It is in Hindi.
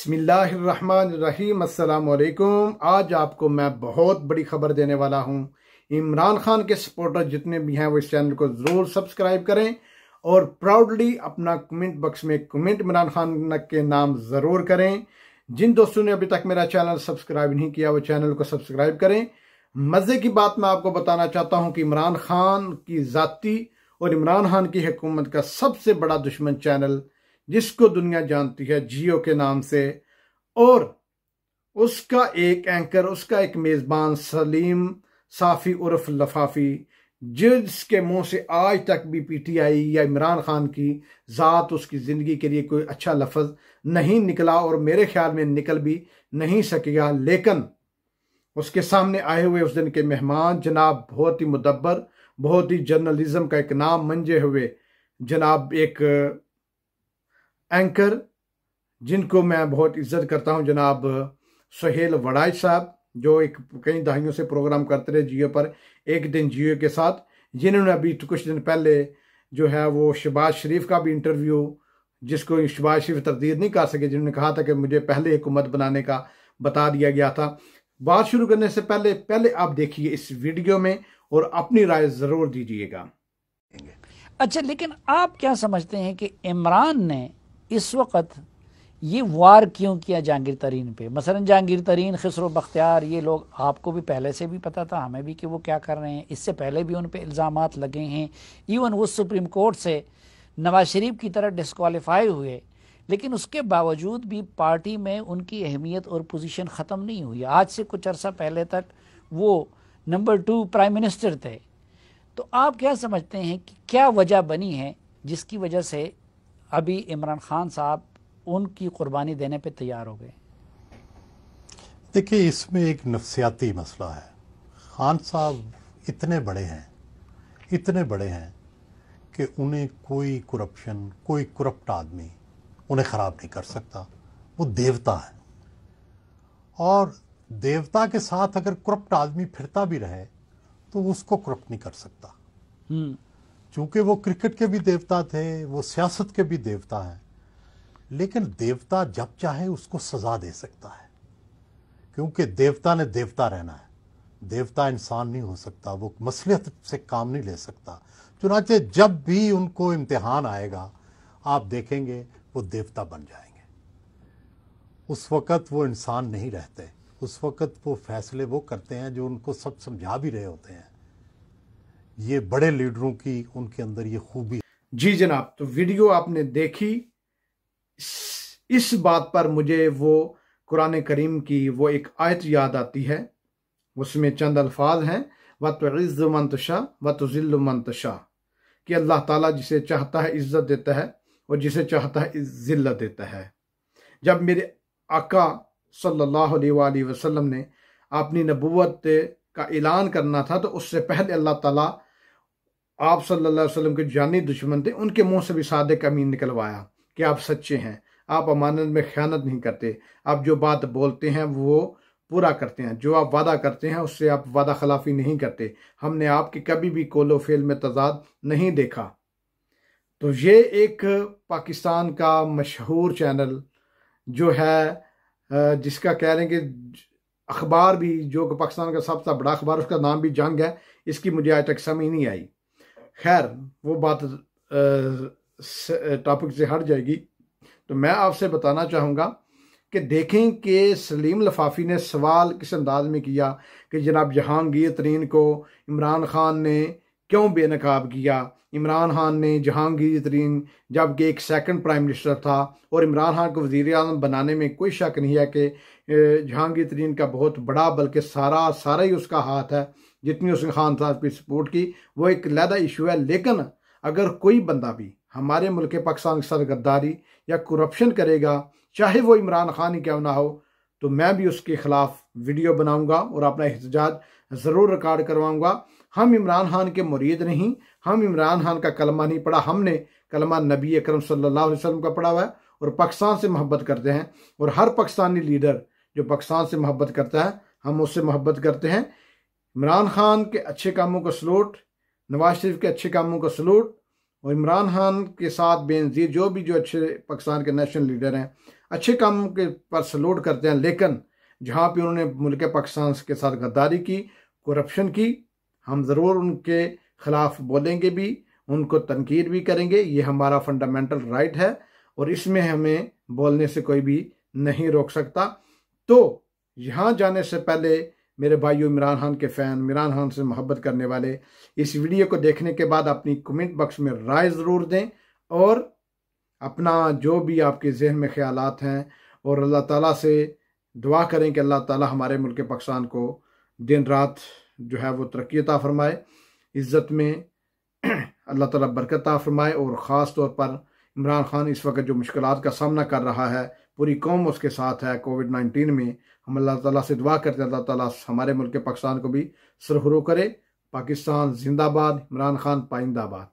बिस्मिल्लाहिर्रहमानिर्रहीम अस्सलाम वालेकुम। आज आपको मैं बहुत बड़ी खबर देने वाला हूं। इमरान खान के सपोर्टर जितने भी हैं वो इस चैनल को ज़रूर सब्सक्राइब करें और प्राउडली अपना कमेंट बॉक्स में कमेंट इमरान खान के नाम ज़रूर करें। जिन दोस्तों ने अभी तक मेरा चैनल सब्सक्राइब नहीं किया वो चैनल को सब्सक्राइब करें। मज़े की बात मैं आपको बताना चाहता हूँ कि इमरान खान की ज़ाती और इमरान खान की हुकूमत का सबसे बड़ा दुश्मन चैनल जिसको दुनिया जानती है जियो के नाम से, और उसका एक एंकर, उसका एक मेज़बान सलीम साफ़ी उर्फ लफाफी, जिसके मुंह से आज तक भी पीटीआई या इमरान खान की ज़ात, उसकी ज़िंदगी के लिए कोई अच्छा लफ्ज़ नहीं निकला और मेरे ख्याल में निकल भी नहीं सकेगा। लेकिन उसके सामने आए हुए उस दिन के मेहमान जनाब बहुत ही मुदब्बर, बहुत ही जर्नलिज्म का एक नाम मंजे हुए जनाब एक एंकर जिनको मैं बहुत इज्जत करता हूं, जनाब सुहेल वड़ाइच साहब, जो एक कई दहाइयों से प्रोग्राम करते रहे जियो पर, एक दिन जियो के साथ, जिन्होंने अभी कुछ दिन पहले जो है वो शहबाज शरीफ का भी इंटरव्यू, जिसको शहबाज शरीफ तरदीद नहीं कर सके, जिन्होंने कहा था कि मुझे पहले हुकूमत बनाने का बता दिया गया था। बात शुरू करने से पहले आप देखिए इस वीडियो में और अपनी राय ज़रूर दीजिएगा। अच्छा, लेकिन आप क्या समझते हैं कि इमरान ने इस वक्त ये वार क्यों किया जहांगीर तरीन पे? मसलन जहांगीर तरीन, खिसरो बख्तियार, ये लोग आपको भी पहले से भी पता था, हमें भी, कि वो क्या कर रहे हैं। इससे पहले भी उन पे इल्ज़ामात लगे हैं। इवन वो सुप्रीम कोर्ट से नवाज शरीफ की तरह डिस्क्वालीफाई हुए, लेकिन उसके बावजूद भी पार्टी में उनकी अहमियत और पोजीशन ख़त्म नहीं हुई। आज से कुछ अर्सा पहले तक वो नंबर 2 प्राइम मिनिस्टर थे। तो आप क्या समझते हैं कि क्या वजह बनी है जिसकी वजह से अभी इमरान खान साहब उनकी कुर्बानी देने पे तैयार हो गए? देखिए, इसमें एक नफ्सियाती मसला है। खान साहब इतने बड़े हैं कि उन्हें कोई करप्शन, कोई करप्ट आदमी उन्हें ख़राब नहीं कर सकता। वो देवता है, और देवता के साथ अगर करप्ट आदमी फिरता भी रहे तो उसको करप्ट नहीं कर सकता। चूंकि वो क्रिकेट के भी देवता थे, वो सियासत के भी देवता हैं, लेकिन देवता जब चाहे उसको सजा दे सकता है, क्योंकि देवता ने देवता रहना है। देवता इंसान नहीं हो सकता, वो मसलियत से काम नहीं ले सकता। चुनांचे जब भी उनको इम्तिहान आएगा आप देखेंगे वो देवता बन जाएंगे। उस वक़्त वो इंसान नहीं रहते, उस वक़्त वो फैसले वो करते हैं जो उनको सब समझा भी रहे होते हैं। ये बड़े लीडरों की उनके अंदर ये खूबी। जी जनाब, तो वीडियो आपने देखी। इस बात पर मुझे वो कुरान करीम की वो एक आयत याद आती है। उसमें चंद अल्फाज हैं, व तुइज़्ज़ु मन तशा व तुज़िल्लु मन तशा, कि अल्लाह ताला जिसे चाहता है इज्जत देता है और जिसे चाहता है जिल्लत देता है। जब मेरे आका सल्लल्लाहु अलैहि वसल्लम ने अपनी नबूवत का ऐलान करना था तो उससे पहले अल्लाह ताला आप सल्लल्लाहु अलैहि वसल्लम के जानी दुश्मन थे, उनके मुंह से भी सादिक अमीन निकलवाया कि आप सच्चे हैं, आप अमानत में ख़यानत नहीं करते, आप जो बात बोलते हैं वो पूरा करते हैं, जो आप वादा करते हैं उससे आप वादा खिलाफी नहीं करते, हमने आपके कभी भी कौलो फेल में तजाद नहीं देखा। तो ये एक पाकिस्तान का मशहूर चैनल जो है, जिसका कह रहे हैं कि अखबार भी, जो कि पाकिस्तान का सबसे बड़ा अखबार, उसका नाम भी जंग है, इसकी मुझे आज तक समझ नहीं आई। खैर, वो बात टॉपिक से हट जाएगी। तो मैं आपसे बताना चाहूँगा कि देखें कि सलीम लफाफी ने सवाल किस अंदाज में किया कि जनाब जहांगीर तरीन को इमरान खान ने क्यों बेनकाब किया। इमरान खान ने जहांगीर तरीन जबकि एक सेकंड प्राइम मिनिस्टर था, और इमरान खान को वज़ीर आज़म बनाने में कोई शक नहीं है कि जहांगीर तरीन का बहुत बड़ा, बल्कि सारा ही उसका हाथ है। जितनी उसने खान साहब की सपोर्ट की वो एक अलहदा इशू है। लेकिन अगर कोई बंदा भी हमारे मुल्क पाकिस्तान के साथ गद्दारी या करप्शन करेगा, चाहे वो इमरान खान ही क्यों ना हो, तो मैं भी उसके खिलाफ वीडियो बनाऊंगा और अपना एहतजाज ज़रूर रिकॉर्ड करवाऊंगा। हम इमरान खान के मुरीद नहीं, हम इमरान खान का कलमा नहीं पढ़ा, हमने कलमा नबी अकरम सल्लल्लाहु अलैहि वसल्लम का पढ़ा हुआ है और पाकिस्तान से मोहब्बत करते हैं। और हर पाकिस्तानी लीडर जो पाकिस्तान से मोहब्बत करता है, हम उससे मोहब्बत करते हैं। इमरान खान के अच्छे कामों को सलूट, नवाज शरीफ के अच्छे कामों को सलूट, और इमरान खान के साथ बेनज़ीर जो अच्छे पाकिस्तान के नेशनल लीडर हैं, अच्छे काम के पर सलूट करते हैं, लेकिन जहाँ पे उन्होंने मुल्क पाकिस्तान के साथ गद्दारी की, करप्शन की, हम ज़रूर उनके खिलाफ बोलेंगे भी, उनको तनकीद भी करेंगे। ये हमारा फंडामेंटल राइट है और इसमें हमें बोलने से कोई भी नहीं रोक सकता। तो यहाँ जाने से पहले मेरे भाइयों, इमरान खान के फ़ैन, इमरान खान से मोहब्बत करने वाले, इस वीडियो को देखने के बाद अपनी कमेंट बॉक्स में राय ज़रूर दें और अपना जो भी आपके जहन में ख्यालात हैं, और अल्लाह ताला से दुआ करें कि अल्लाह ताला हमारे मुल्क पाकिस्तान को दिन रात जो है वो तरक्की अता फरमाए, इज़्ज़त में अल्लाह ताला बरकत अता फरमाए। और ख़ास तौर पर इमरान खान इस वक्त जो मुश्किलात का सामना कर रहा है, पूरी कौम उसके साथ है कोविड-19 में। हम अल्लाह ताला से दुआ करते हैं अल्लाह ताला हमारे मुल्क पाकिस्तान को भी सुरखरू करे। पाकिस्तान जिंदाबाद, इमरान खान पाइंदाबाद।